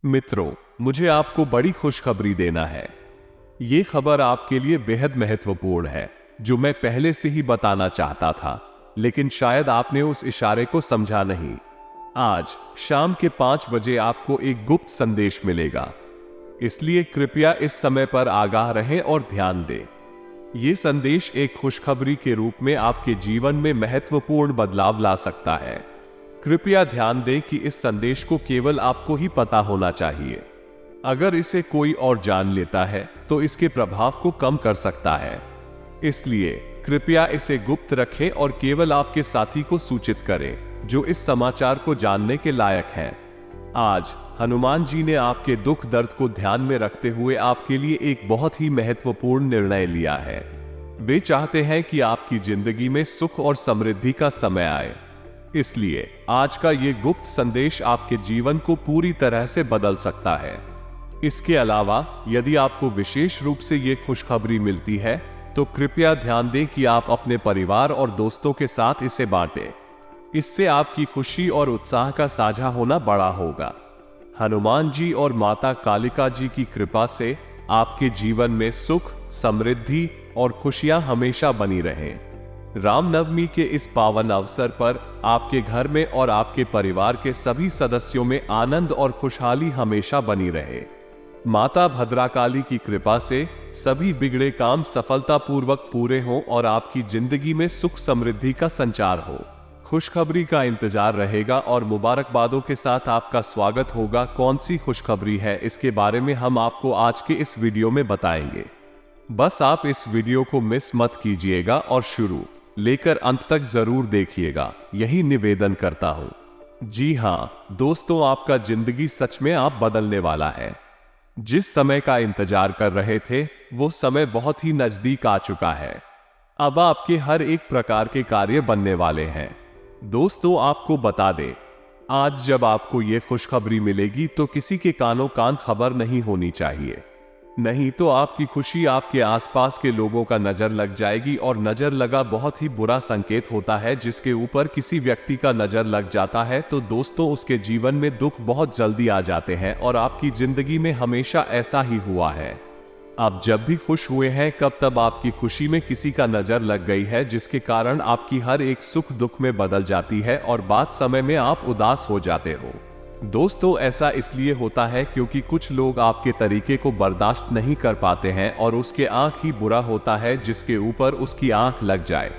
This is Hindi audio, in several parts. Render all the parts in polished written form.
मित्रों, मुझे आपको बड़ी खुशखबरी देना है। ये खबर आपके लिए बेहद महत्वपूर्ण है, जो मैं पहले से ही बताना चाहता था, लेकिन शायद आपने उस इशारे को समझा नहीं। आज शाम के 5 बजे आपको एक गुप्त संदेश मिलेगा, इसलिए कृपया इस समय पर आगाह रहें और ध्यान दें। ये संदेश एक खुशखबरी के रूप में आपके जीवन में महत्वपूर्ण बदलाव ला सकता है। कृपया ध्यान दें कि इस संदेश को केवल आपको ही पता होना चाहिए। अगर इसे कोई और जान लेता है तो इसके प्रभाव को कम कर सकता है, इसलिए कृपया इसे गुप्त रखें और केवल आपके साथी को सूचित करें जो इस समाचार को जानने के लायक हैं। आज हनुमान जी ने आपके दुख दर्द को ध्यान में रखते हुए आपके लिए एक बहुत ही महत्वपूर्ण निर्णय लिया है। वे चाहते हैं कि आपकी जिंदगी में सुख और समृद्धि का समय आए, इसलिए आज का ये गुप्त संदेश आपके जीवन को पूरी तरह से बदल सकता है। इसके अलावा यदि आपको विशेष रूप से ये खुशखबरी मिलती है तो कृपया ध्यान दें कि आप अपने परिवार और दोस्तों के साथ इसे बांटें। इससे आपकी खुशी और उत्साह का साझा होना बड़ा होगा। हनुमान जी और माता कालिका जी की कृपा से आपके जीवन में सुख, समृद्धि और खुशियां हमेशा बनी रहें। रामनवमी के इस पावन अवसर पर आपके घर में और आपके परिवार के सभी सदस्यों में आनंद और खुशहाली हमेशा बनी रहे। माता भद्राकाली की कृपा से सभी बिगड़े काम सफलतापूर्वक पूरे हों और आपकी जिंदगी में सुख समृद्धि का संचार हो। खुशखबरी का इंतजार रहेगा और मुबारकबादों के साथ आपका स्वागत होगा। कौन सी खुशखबरी है, इसके बारे में हम आपको आज के इस वीडियो में बताएंगे। बस आप इस वीडियो को मिस मत कीजिएगा और शुरू लेकर अंत तक जरूर देखिएगा, यही निवेदन करता हूं। जी हां दोस्तों, आपका जिंदगी सच में आप बदलने वाला है। जिस समय का इंतजार कर रहे थे वो समय बहुत ही नजदीक आ चुका है। अब आपके हर एक प्रकार के कार्य बनने वाले हैं। दोस्तों, आपको बता दें, आज जब आपको ये खुशखबरी मिलेगी तो किसी के कानों कान खबर नहीं होनी चाहिए, नहीं तो आपकी खुशी आपके आसपास के लोगों का नजर लग जाएगी और नजर लगा बहुत ही बुरा संकेत होता है। जिसके ऊपर किसी व्यक्ति का नजर लग जाता है तो दोस्तों उसके जीवन में दुख बहुत जल्दी आ जाते हैं और आपकी जिंदगी में हमेशा ऐसा ही हुआ है। आप जब भी खुश हुए हैं कब तब आपकी खुशी में किसी का नजर लग गई है, जिसके कारण आपकी हर एक सुख दुख में बदल जाती है और बाद समय में आप उदास हो जाते हो। दोस्तों, ऐसा इसलिए होता है क्योंकि कुछ लोग आपके तरीके को बर्दाश्त नहीं कर पाते हैं और उसके आंख ही बुरा होता है जिसके ऊपर उसकी आंख लग जाए।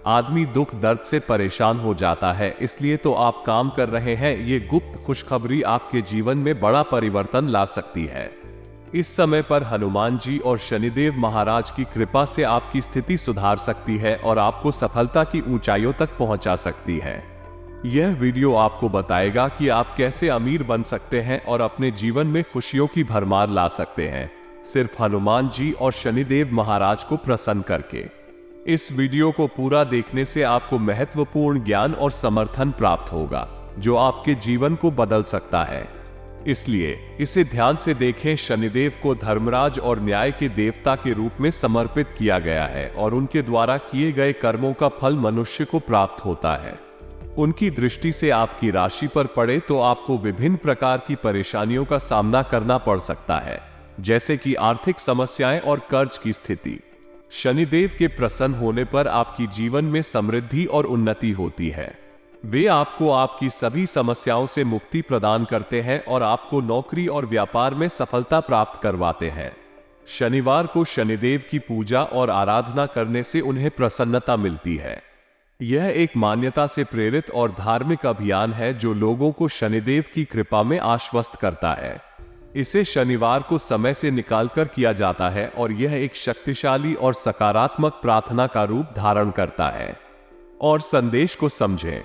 आदमी दुख दर्द से परेशान हो जाता है, इसलिए तो आप काम कर रहे हैं। ये गुप्त खुशखबरी आपके जीवन में बड़ा परिवर्तन ला सकती है। इस समय पर हनुमान जी और शनिदेव महाराज की कृपा से आपकी स्थिति सुधार सकती है और आपको सफलता की ऊंचाइयों तक पहुंचा सकती है। यह वीडियो आपको बताएगा कि आप कैसे अमीर बन सकते हैं और अपने जीवन में खुशियों की भरमार ला सकते हैं, सिर्फ हनुमान जी और शनिदेव महाराज को प्रसन्न करके। इस वीडियो को पूरा देखने से आपको महत्वपूर्ण ज्ञान और समर्थन प्राप्त होगा जो आपके जीवन को बदल सकता है, इसलिए इसे ध्यान से देखें। शनिदेव को धर्मराज और न्याय के देवता के रूप में समर्पित किया गया है और उनके द्वारा किए गए कर्मों का फल मनुष्य को प्राप्त होता है। उनकी दृष्टि से आपकी राशि पर पड़े तो आपको विभिन्न प्रकार की परेशानियों का सामना करना पड़ सकता है, जैसे कि आर्थिक समस्याएं और कर्ज की स्थिति। शनिदेव के प्रसन्न होने पर आपकी जीवन में समृद्धि और उन्नति होती है। वे आपको आपकी सभी समस्याओं से मुक्ति प्रदान करते हैं और आपको नौकरी और व्यापार में सफलता प्राप्त करवाते हैं। शनिवार को शनिदेव की पूजा और आराधना करने से उन्हें प्रसन्नता मिलती है। यह एक मान्यता से प्रेरित और धार्मिक अभियान है जो लोगों को शनिदेव की कृपा में आश्वस्त करता है। इसे शनिवार को समय से निकालकर किया जाता है और यह एक शक्तिशाली और सकारात्मक प्रार्थना का रूप धारण करता है। और संदेश को समझें,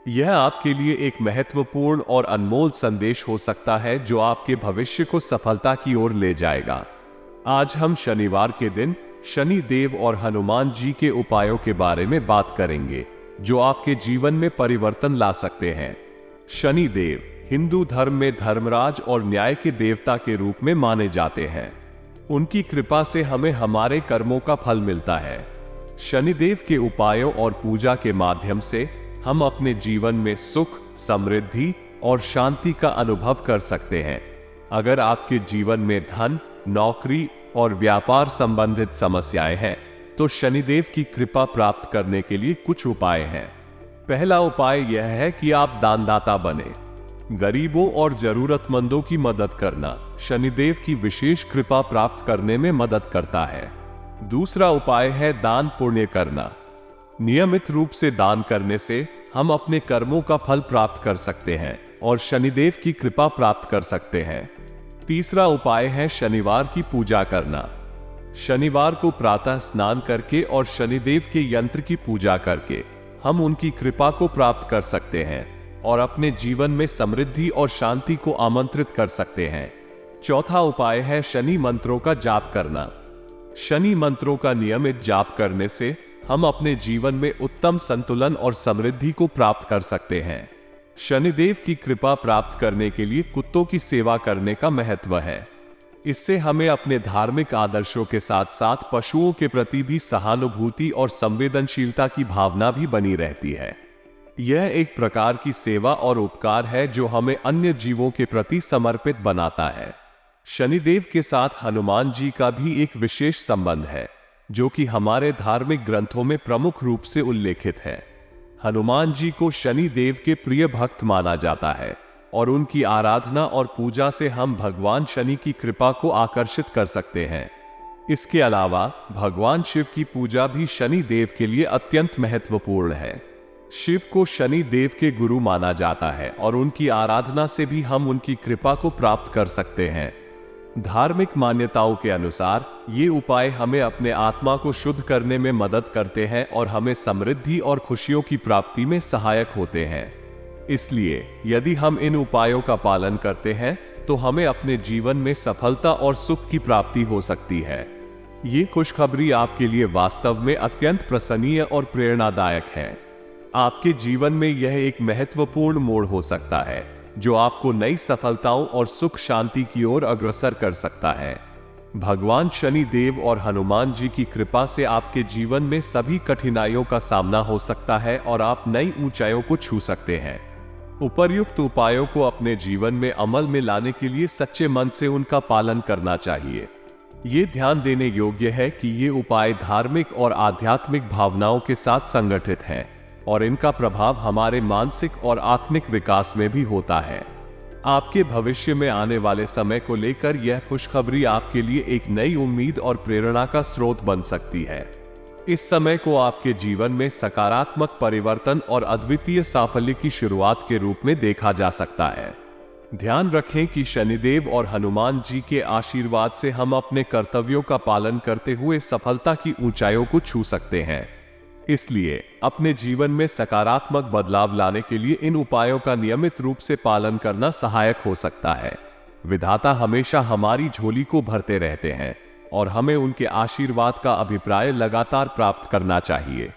यह आपके लिए एक महत्वपूर्ण और अनमोल संदेश हो सकता है जो आपके भविष्य को सफलता की ओर ले जाएगा। आज हम शनिवार के दिन शनि देव और हनुमान जी के उपायों के बारे में बात करेंगे जो आपके जीवन में परिवर्तन ला सकते हैं। शनि देव हिंदू धर्म में धर्मराज और न्याय के देवता के रूप में माने जाते हैं। उनकी कृपा से हमें हमारे कर्मों का फल मिलता है। शनिदेव के उपायों और पूजा के माध्यम से हम अपने जीवन में सुख, समृद्धि और शांति का अनुभव कर सकते हैं। अगर आपके जीवन में धन, नौकरी और व्यापार संबंधित समस्याएं हैं तो शनिदेव की कृपा प्राप्त करने के लिए कुछ उपाय हैं। पहला उपाय यह है कि आप दानदाता बने। गरीबों और जरूरतमंदों की मदद करना शनिदेव की विशेष कृपा प्राप्त करने में मदद करता है। दूसरा उपाय है दान पुण्य करना। नियमित रूप से दान करने से हम अपने कर्मों का फल प्राप्त कर सकते हैं और शनिदेव की कृपा प्राप्त कर सकते हैं। तीसरा उपाय है शनिवार की पूजा करना। शनिवार को प्रातः स्नान करके और शनिदेव के यंत्र की पूजा करके हम उनकी कृपा को प्राप्त कर सकते हैं और अपने जीवन में समृद्धि और शांति को आमंत्रित कर सकते हैं। चौथा उपाय है शनि मंत्रों का जाप करना। शनि मंत्रों का नियमित जाप करने से हम अपने जीवन में उत्तम संतुलन और समृद्धि को प्राप्त कर सकते हैं। शनिदेव की कृपा प्राप्त करने के लिए कुत्तों की सेवा करने का महत्व है। इससे हमें अपने धार्मिक आदर्शों के साथ साथ पशुओं के प्रति भी सहानुभूति और संवेदनशीलता की भावना भी बनी रहती है। यह एक प्रकार की सेवा और उपकार है जो हमें अन्य जीवों के प्रति समर्पित बनाता है। शनिदेव के साथ हनुमान जी का भी एक विशेष संबंध है जो कि हमारे धार्मिक ग्रंथों में प्रमुख रूप से उल्लेखित है। हनुमान जी को शनि देव के प्रिय भक्त माना जाता है और उनकी आराधना और पूजा से हम भगवान शनि की कृपा को आकर्षित कर सकते हैं। इसके अलावा भगवान शिव की पूजा भी शनि देव के लिए अत्यंत महत्वपूर्ण है। शिव को शनि देव के गुरु माना जाता है और उनकी आराधना से भी हम उनकी कृपा को प्राप्त कर सकते हैं। धार्मिक मान्यताओं के अनुसार ये उपाय हमें अपने आत्मा को शुद्ध करने में मदद करते हैं और हमें समृद्धि और खुशियों की प्राप्ति में सहायक होते हैं। इसलिए यदि हम इन उपायों का पालन करते हैं तो हमें अपने जीवन में सफलता और सुख की प्राप्ति हो सकती है। ये खुशखबरी आपके लिए वास्तव में अत्यंत प्रसन्नीय और प्रेरणादायक है। आपके जीवन में यह एक महत्वपूर्ण मोड़ हो सकता है जो आपको नई सफलताओं और सुख शांति की ओर अग्रसर कर सकता है। भगवान शनि देव और हनुमान जी की कृपा से आपके जीवन में सभी कठिनाइयों का सामना हो सकता है और आप नई ऊंचाइयों को छू सकते हैं। उपर्युक्त उपायों को अपने जीवन में अमल में लाने के लिए सच्चे मन से उनका पालन करना चाहिए। ये ध्यान देने योग्य है कि ये उपाय धार्मिक और आध्यात्मिक भावनाओं के साथ संगठित हैं और इनका प्रभाव हमारे मानसिक और आत्मिक विकास में भी होता है। आपके भविष्य में आने वाले समय को लेकर यह खुशखबरी आपके लिए एक नई उम्मीद और प्रेरणा का स्रोत बन सकती है। इस समय को आपके जीवन में सकारात्मक परिवर्तन और अद्वितीय साफल्य की शुरुआत के रूप में देखा जा सकता है। ध्यान रखें कि शनिदेव और हनुमान जी के आशीर्वाद से हम अपने कर्तव्यों का पालन करते हुए सफलता की ऊंचाइयों को छू सकते हैं। इसलिए अपने जीवन में सकारात्मक बदलाव लाने के लिए इन उपायों का नियमित रूप से पालन करना सहायक हो सकता है। विधाता हमेशा हमारी झोली को भरते रहते हैं और हमें उनके आशीर्वाद का अभिप्राय लगातार प्राप्त करना चाहिए।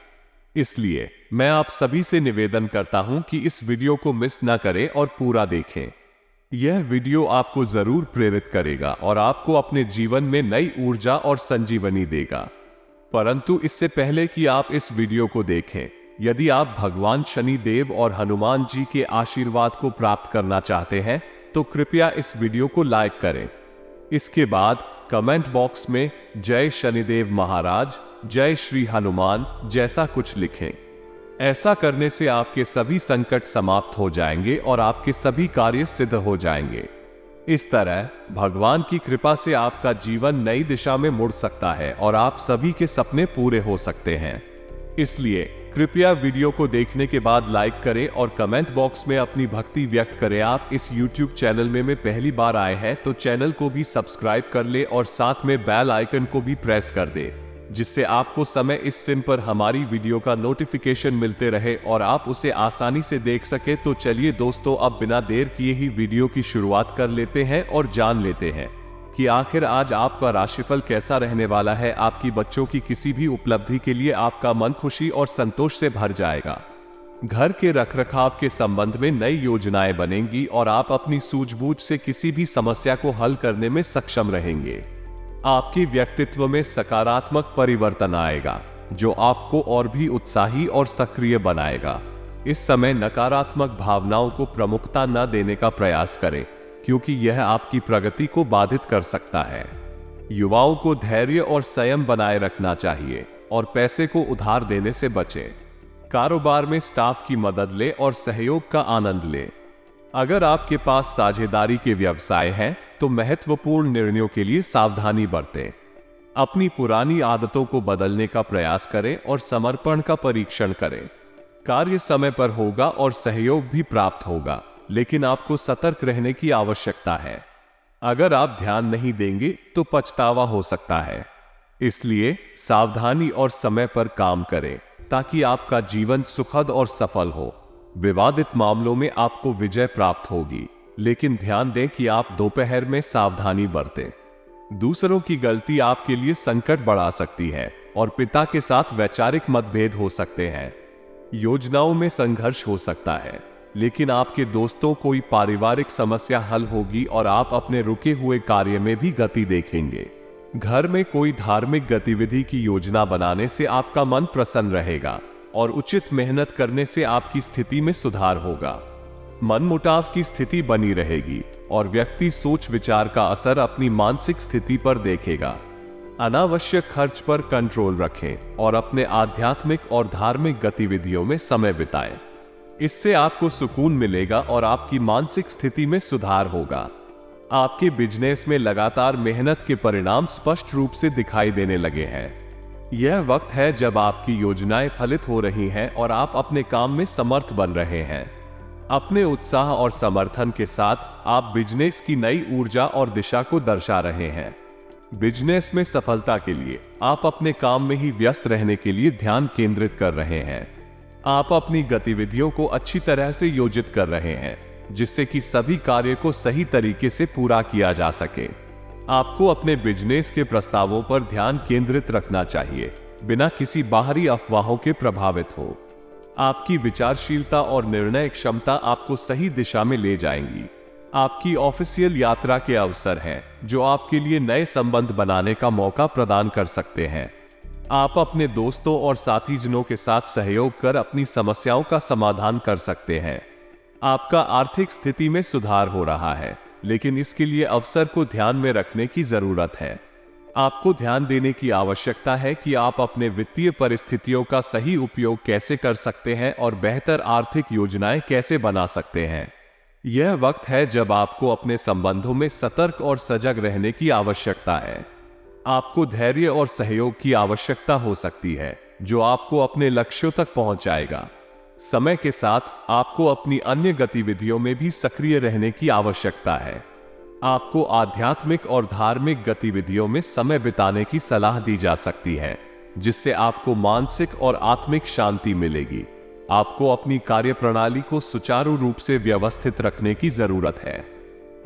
इसलिए मैं आप सभी से निवेदन करता हूं कि इस वीडियो को मिस न करें और पूरा देखें। यह वीडियो आपको जरूर प्रेरित करेगा और आपको अपने जीवन में नई ऊर्जा और संजीवनी देगा। परंतु इससे पहले कि आप इस वीडियो को देखें, यदि आप भगवान शनि देव और हनुमान जी के आशीर्वाद को प्राप्त करना चाहते हैं तो कृपया इस वीडियो को लाइक करें। इसके बाद कमेंट बॉक्स में जय शनिदेव महाराज, जय श्री हनुमान जैसा कुछ लिखें। ऐसा करने से आपके सभी संकट समाप्त हो जाएंगे और आपके सभी कार्य सिद्ध हो जाएंगे। इस तरह भगवान की कृपा से आपका जीवन नई दिशा में मुड़ सकता है और आप सभी के सपने पूरे हो सकते हैं। इसलिए कृपया वीडियो को देखने के बाद लाइक करें और कमेंट बॉक्स में अपनी भक्ति व्यक्त करें। आप इस YouTube चैनल में पहली बार आए हैं तो चैनल को भी सब्सक्राइब कर ले और साथ में बेल आइकन को भी प्रेस कर दे, जिससे आपको समय इस सिम पर हमारी वीडियो का नोटिफिकेशन मिलते रहे और आप उसे आसानी से देख सके। तो चलिए दोस्तों, अब बिना देर किए ही वीडियो की शुरुआत कर लेते हैं और जान लेते हैं कि आखिर आज आपका राशिफल कैसा रहने वाला है। आपकी बच्चों की किसी भी उपलब्धि के लिए आपका मन खुशी और संतोष से भर जाएगा। घर के रखरखाव के संबंध में नई योजनाएं बनेंगी और आप अपनी सूझबूझ से किसी भी समस्या को हल करने में सक्षम रहेंगे। आपके व्यक्तित्व में सकारात्मक परिवर्तन आएगा जो आपको और भी उत्साही और सक्रिय बनाएगा। इस समय नकारात्मक भावनाओं को प्रमुखता न देने का प्रयास करें। क्योंकि यह आपकी प्रगति को बाधित कर सकता है। युवाओं को धैर्य और संयम बनाए रखना चाहिए और पैसे को उधार देने से बचें। कारोबार में स्टाफ की मदद ले और सहयोग का आनंद ले। अगर आपके पास साझेदारी के व्यवसाय हैं तो महत्वपूर्ण निर्णयों के लिए सावधानी बरतें। अपनी पुरानी आदतों को बदलने का प्रयास करें और समर्पण का परीक्षण करें। कार्य समय पर होगा और सहयोग भी प्राप्त होगा, लेकिन आपको सतर्क रहने की आवश्यकता है। अगर आप ध्यान नहीं देंगे तो पछतावा हो सकता है। इसलिए सावधानी और समय पर काम करें ताकि आपका जीवन सुखद और सफल हो। विवादित मामलों में आपको विजय प्राप्त होगी, लेकिन ध्यान दें कि आप दोपहर में सावधानी बरतें। दूसरों की गलती आपके लिए संकट बढ़ा सकती है और पिता के साथ वैचारिक मतभेद हो सकते हैं। योजनाओं में संघर्ष हो सकता है, लेकिन आपके दोस्तों कोई पारिवारिक समस्या हल होगी और आप अपने रुके हुए कार्य में भी गति देखेंगे। घर में कोई धार्मिक गतिविधि की योजना बनाने से आपका मन प्रसन्न रहेगा और उचित मेहनत करने से आपकी स्थिति में सुधार होगा। मनमुटाव की स्थिति बनी रहेगी और व्यक्ति सोच विचार का असर अपनी मानसिक स्थिति पर देखेगा। अनावश्यक खर्च पर कंट्रोल रखें और अपने आध्यात्मिक और धार्मिक गतिविधियों में समय बिताएं। इससे आपको सुकून मिलेगा और आपकी मानसिक स्थिति में सुधार होगा। आपके बिजनेस में लगातार मेहनत के परिणाम स्पष्ट रूप से दिखाई देने लगे हैं। यह वक्त है जब आपकी योजनाएं फलित हो रही हैं और आप अपने काम में समर्थ बन रहे हैं। अपने उत्साह और समर्थन के साथ आप बिजनेस की नई ऊर्जा और दिशा को दर्शा रहे हैं। बिजनेस में सफलता के लिए आप अपने काम में ही व्यस्त रहने के लिए ध्यान केंद्रित कर रहे हैं। आप अपनी गतिविधियों को अच्छी तरह से योजित कर रहे हैं, जिससे कि सभी कार्य को सही तरीके से पूरा किया जा सके। आपको अपने बिजनेस के प्रस्तावों पर ध्यान केंद्रित रखना चाहिए, बिना किसी बाहरी अफवाहों के प्रभावित हो। आपकी विचारशीलता और निर्णय क्षमता आपको सही दिशा में ले जाएंगी। आपकी ऑफिशियल यात्रा के अवसर हैं, जो आपके लिए नए संबंध बनाने का मौका प्रदान कर सकते हैं। आप अपने दोस्तों और साथीजनों के साथ सहयोग कर अपनी समस्याओं का समाधान कर सकते हैं। आपका आर्थिक स्थिति में सुधार हो रहा है, लेकिन इसके लिए अवसर को ध्यान में रखने की जरूरत है। आपको ध्यान देने की आवश्यकता है कि आप अपने वित्तीय परिस्थितियों का सही उपयोग कैसे कर सकते हैं और बेहतर आर्थिक योजनाएं कैसे बना सकते हैं। यह वक्त है जब आपको अपने संबंधों में सतर्क और सजग रहने की आवश्यकता है। आपको धैर्य और सहयोग की आवश्यकता हो सकती है, जो आपको अपने लक्ष्यों तक पहुंचाएगा। समय के साथ आपको अपनी अन्य गतिविधियों में भी सक्रिय रहने की आवश्यकता है। आपको आध्यात्मिक और धार्मिक गतिविधियों में समय बिताने की सलाह दी जा सकती है, जिससे आपको मानसिक और आत्मिक शांति मिलेगी। आपको अपनी कार्यप्रणाली को सुचारू रूप से व्यवस्थित रखने की जरूरत है।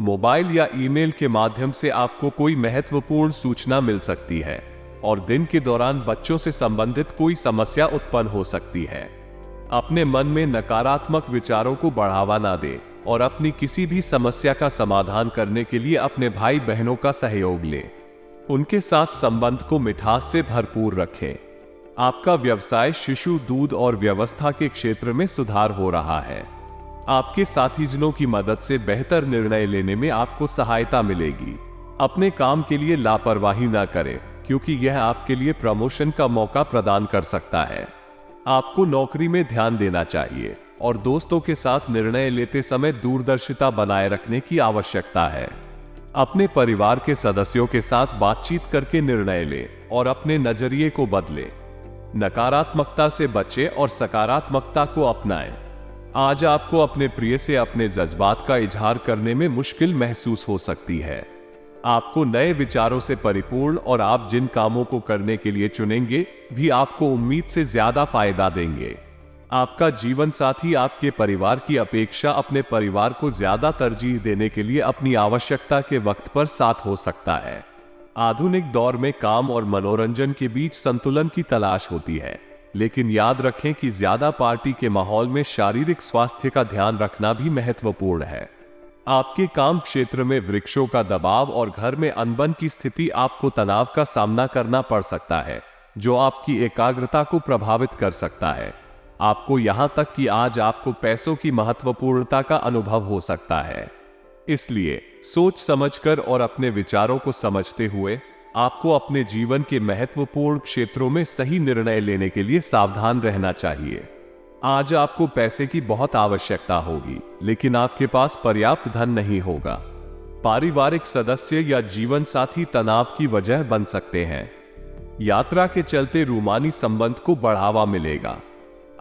मोबाइल या ईमेल के माध्यम से आपको कोई महत्वपूर्ण सूचना मिल सकती है और दिन के दौरान बच्चों से संबंधित कोई समस्या उत्पन्न हो सकती है। अपने मन में नकारात्मक विचारों को बढ़ावा ना दें और अपनी किसी भी समस्या का समाधान करने के लिए अपने भाई बहनों का सहयोग लें। उनके साथ संबंध को मिठास से भरपूर रखें। आपका व्यवसाय शिशु दूध और व्यवस्था के क्षेत्र में सुधार हो रहा है। आपके साथीजनों की मदद से बेहतर निर्णय लेने में आपको सहायता मिलेगी। अपने काम के लिए लापरवाही ना करें, क्योंकि यह आपके लिए प्रमोशन का मौका प्रदान कर सकता है। आपको नौकरी में ध्यान देना चाहिए और दोस्तों के साथ निर्णय लेते समय दूरदर्शिता बनाए रखने की आवश्यकता है। अपने परिवार के सदस्यों के साथ बातचीत करके निर्णय लें और अपने नजरिए को बदलें। नकारात्मकता से बचें और सकारात्मकता को अपनाएं। आज आपको अपने प्रिय से अपने जज्बात का इजहार करने में मुश्किल महसूस हो सकती है। आपको नए विचारों से परिपूर्ण और आप जिन कामों को करने के लिए चुनेंगे भी आपको उम्मीद से ज्यादा फायदा देंगे। आपका जीवन साथी आपके परिवार की अपेक्षा अपने परिवार को ज्यादा तरजीह देने के लिए अपनी आवश्यकता के वक्त पर साथ हो सकता है। आधुनिक दौर में काम और मनोरंजन के बीच संतुलन की तलाश होती है, लेकिन याद रखें कि ज्यादा पार्टी के माहौल में शारीरिक स्वास्थ्य का ध्यान रखना भी महत्वपूर्ण है। आपके काम क्षेत्र में वृक्षों का दबाव और घर में अनबन की स्थिति आपको तनाव का सामना करना पड़ सकता है, जो आपकी एकाग्रता को प्रभावित कर सकता है। आपको यहां तक कि आज आपको पैसों की महत्वपूर्णता का अनुभव हो सकता है। इसलिए सोच समझकर और अपने विचारों को समझते हुए आपको अपने जीवन के महत्वपूर्ण क्षेत्रों में सही निर्णय लेने के लिए सावधान रहना चाहिए। आज आपको पैसे की बहुत आवश्यकता होगी, लेकिन आपके पास पर्याप्त धन नहीं होगा। पारिवारिक सदस्य या जीवन साथी तनाव की वजह बन सकते हैं। यात्रा के चलते रूमानी संबंध को बढ़ावा मिलेगा।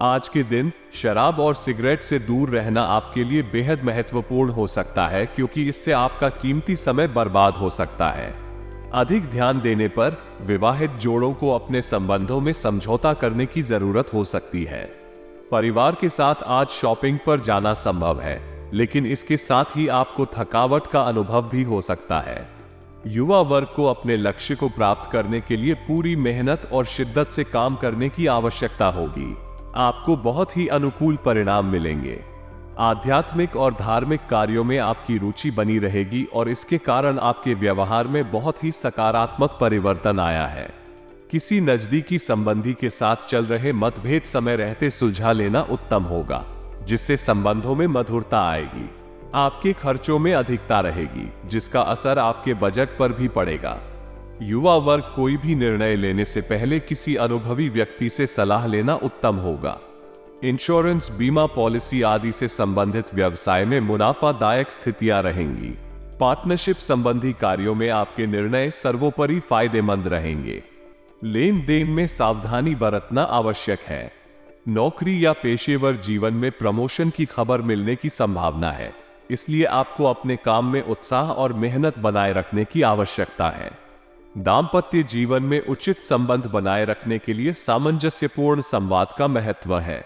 आज के दिन शराब और सिगरेट से दूर रहना आपके लिए बेहद महत्वपूर्ण हो सकता है, क्योंकि इससे आपका कीमती समय बर्बाद हो सकता है। अधिक ध्यान देने पर विवाहित जोड़ों को अपने संबंधों में समझौता करने की जरूरत हो सकती है। परिवार के साथ आज शॉपिंग पर जाना संभव है, लेकिन इसके साथ ही आपको थकावट का अनुभव भी हो सकता है। युवा वर्ग को अपने लक्ष्य को प्राप्त करने के लिए पूरी मेहनत और शिद्दत से काम करने की आवश्यकता होगी। आपको बहुत ही अनुकूल परिणाम मिलेंगे। आध्यात्मिक और धार्मिक कार्यों में आपकी रुचि बनी रहेगी और इसके कारण आपके व्यवहार में बहुत ही सकारात्मक परिवर्तन आया है। किसी नजदीकी संबंधी के साथ चल रहे मतभेद समय रहते सुलझा लेना उत्तम होगा, जिससे संबंधों में मधुरता आएगी। आपके खर्चों में अधिकता रहेगी, जिसका असर आपके बजट पर भी पड़ेगा। युवा वर्ग कोई भी निर्णय लेने से पहले किसी अनुभवी व्यक्ति से सलाह लेना उत्तम होगा। इंश्योरेंस, बीमा पॉलिसी आदि से संबंधित व्यवसाय में मुनाफादायक स्थितियां रहेंगी। पार्टनरशिप संबंधी कार्यों में आपके निर्णय सर्वोपरि फायदेमंद रहेंगे। लेन देन में सावधानी बरतना आवश्यक है। नौकरी या पेशेवर जीवन में प्रमोशन की खबर मिलने की संभावना है, इसलिए आपको अपने काम में उत्साह और मेहनत बनाए रखने की आवश्यकता है। दाम्पत्य जीवन में उचित संबंध बनाए रखने के लिए सामंजस्यपूर्ण संवाद का महत्व है।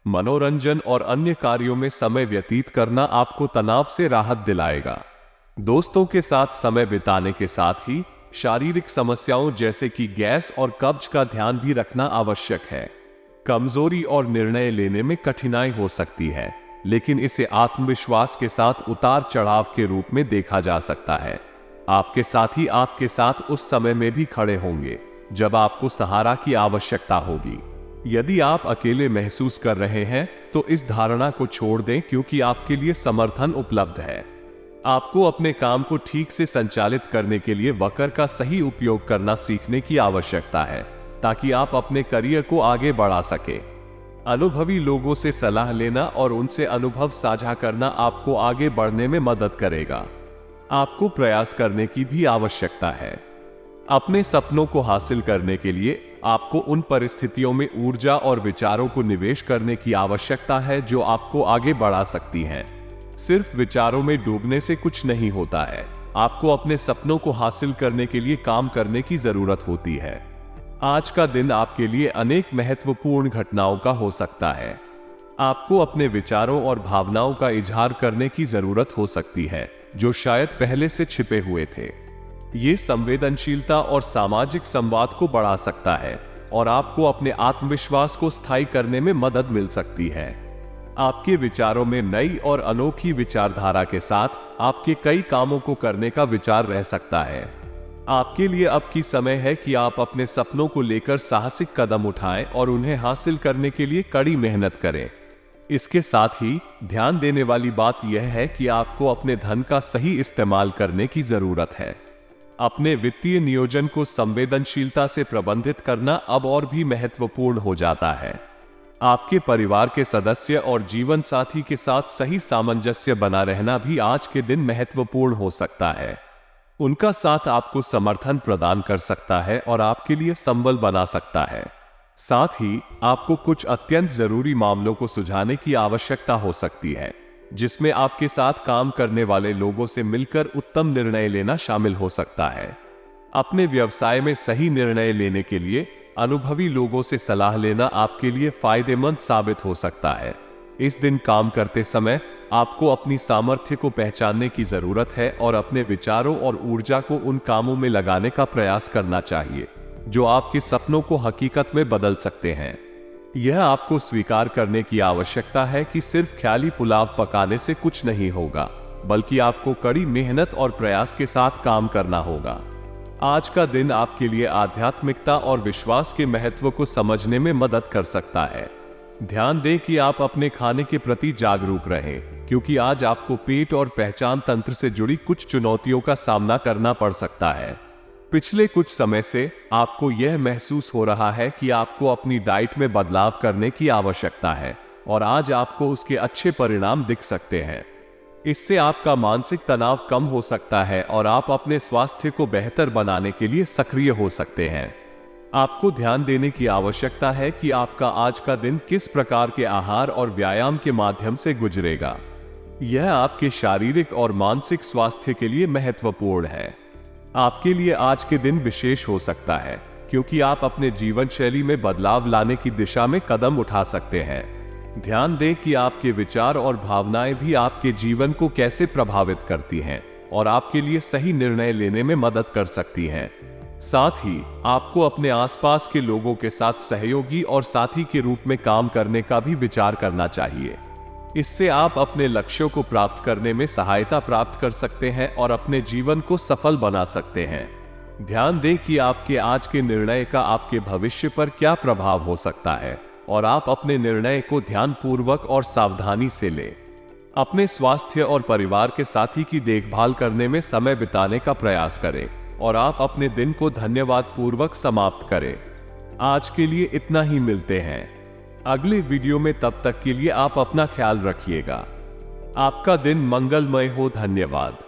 मनोरंजन और अन्य कार्यों में समय व्यतीत करना आपको तनाव से राहत दिलाएगा। दोस्तों के साथ समय बिताने के साथ ही शारीरिक समस्याओं जैसे कि गैस और कब्ज का ध्यान भी रखना आवश्यक है। कमजोरी और निर्णय लेने में कठिनाई हो सकती है, लेकिन इसे आत्मविश्वास के साथ उतार चढ़ाव के रूप में देखा जा सकता है। आपके साथी आपके साथ उस समय में भी खड़े होंगे जब आपको सहारा की आवश्यकता होगी। यदि आप अकेले महसूस कर रहे हैं तो इस धारणा को छोड़ दें, क्योंकि आपके लिए समर्थन उपलब्ध है। आपको अपने काम को ठीक से संचालित करने के लिए वक्र का सही उपयोग करना सीखने की आवश्यकता है, ताकि आप अपने करियर को आगे बढ़ा सके। अनुभवी लोगों से सलाह लेना और उनसे अनुभव साझा करना आपको आगे बढ़ने में मदद करेगा। आपको प्रयास करने की भी आवश्यकता है। अपने सपनों को हासिल करने के लिए आपको उन परिस्थितियों में ऊर्जा और विचारों को निवेश करने की आवश्यकता है जो आपको आगे बढ़ा सकती हैं। सिर्फ विचारों में डूबने से कुछ नहीं होता है। आपको अपने सपनों को हासिल करने के लिए काम करने की जरूरत होती है। आज का दिन आपके लिए अनेक महत्वपूर्ण घटनाओं का हो सकता है। आपको अपने विचारों और भावनाओं का इजहार करने की जरूरत हो सकती है, जो शायद पहले से छिपे हुए थे। ये संवेदनशीलता और सामाजिक संवाद को बढ़ा सकता है और आपको अपने आत्मविश्वास को स्थायी करने में मदद मिल सकती है। आपके विचारों में नई और अनोखी विचारधारा के साथ आपके कई कामों को करने का विचार रह सकता है। आपके लिए अब की समय है कि आप अपने सपनों को लेकर साहसिक कदम उठाएं और उन्हें हासिल करने के लिए कड़ी मेहनत करें। इसके साथ ही ध्यान देने वाली बात यह है कि आपको अपने धन का सही इस्तेमाल करने की जरूरत है। अपने वित्तीय नियोजन को संवेदनशीलता से प्रबंधित करना अब और भी महत्वपूर्ण हो जाता है। आपके परिवार के सदस्य और जीवन साथी के साथ सही सामंजस्य बना रहना भी आज के दिन महत्वपूर्ण हो सकता है। उनका साथ आपको समर्थन प्रदान कर सकता है और आपके लिए संबल बना सकता है। साथ ही आपको कुछ अत्यंत जरूरी मामलों को सुलझाने की आवश्यकता हो सकती है, जिसमें आपके साथ काम करने वाले लोगों से मिलकर उत्तम निर्णय लेना शामिल हो सकता है। अपने व्यवसाय में सही निर्णय लेने के लिए अनुभवी लोगों से सलाह लेना आपके लिए फायदेमंद साबित हो सकता है। इस दिन काम करते समय आपको अपनी सामर्थ्य को पहचानने की जरूरत है और अपने विचारों और ऊर्जा को उन कामों में लगाने का प्रयास करना चाहिए जो आपके सपनों को हकीकत में बदल सकते हैं। यह आपको स्वीकार करने की आवश्यकता है कि सिर्फ ख्याली पुलाव पकाने से कुछ नहीं होगा, बल्कि आपको कड़ी मेहनत और प्रयास के साथ काम करना होगा। आज का दिन आपके लिए आध्यात्मिकता और विश्वास के महत्व को समझने में मदद कर सकता है। ध्यान दें कि आप अपने खाने के प्रति जागरूक रहें। क्योंकि आज आपको पेट और पहचान तंत्र से जुड़ी कुछ चुनौतियों का सामना करना पड़ सकता है। पिछले कुछ समय से आपको यह महसूस हो रहा है कि आपको अपनी डाइट में बदलाव करने की आवश्यकता है और आज आपको उसके अच्छे परिणाम दिख सकते हैं। इससे आपका मानसिक तनाव कम हो सकता है और आप अपने स्वास्थ्य को बेहतर बनाने के लिए सक्रिय हो सकते हैं। आपको ध्यान देने की आवश्यकता है कि आपका आज का दिन किस प्रकार के आहार और व्यायाम के माध्यम से गुजरेगा। यह आपके शारीरिक और मानसिक स्वास्थ्य के लिए महत्वपूर्ण है। आपके लिए आज के दिन विशेष हो सकता है क्योंकि आप अपने जीवन शैली में बदलाव लाने की दिशा में कदम उठा सकते हैं। ध्यान दें कि आपके विचार और भावनाएं भी आपके जीवन को कैसे प्रभावित करती हैं और आपके लिए सही निर्णय लेने में मदद कर सकती हैं। साथ ही आपको अपने आसपास के लोगों के साथ सहयोगी और साथी के रूप में काम करने का भी विचार करना चाहिए। इससे आप अपने लक्ष्यों को प्राप्त करने में सहायता प्राप्त कर सकते हैं और अपने जीवन को सफल बना सकते हैं। ध्यान दें कि आपके आज के निर्णय का आपके भविष्य पर क्या प्रभाव हो सकता है और आप अपने निर्णय को ध्यानपूर्वक और सावधानी से लें। अपने स्वास्थ्य और परिवार के साथी की देखभाल करने में समय बिताने का प्रयास करें और आप अपने दिन को धन्यवाद पूर्वक समाप्त करें। आज के लिए इतना ही, मिलते हैं अगले वीडियो में। तब तक के लिए आप अपना ख्याल रखिएगा। आपका दिन मंगलमय हो। धन्यवाद।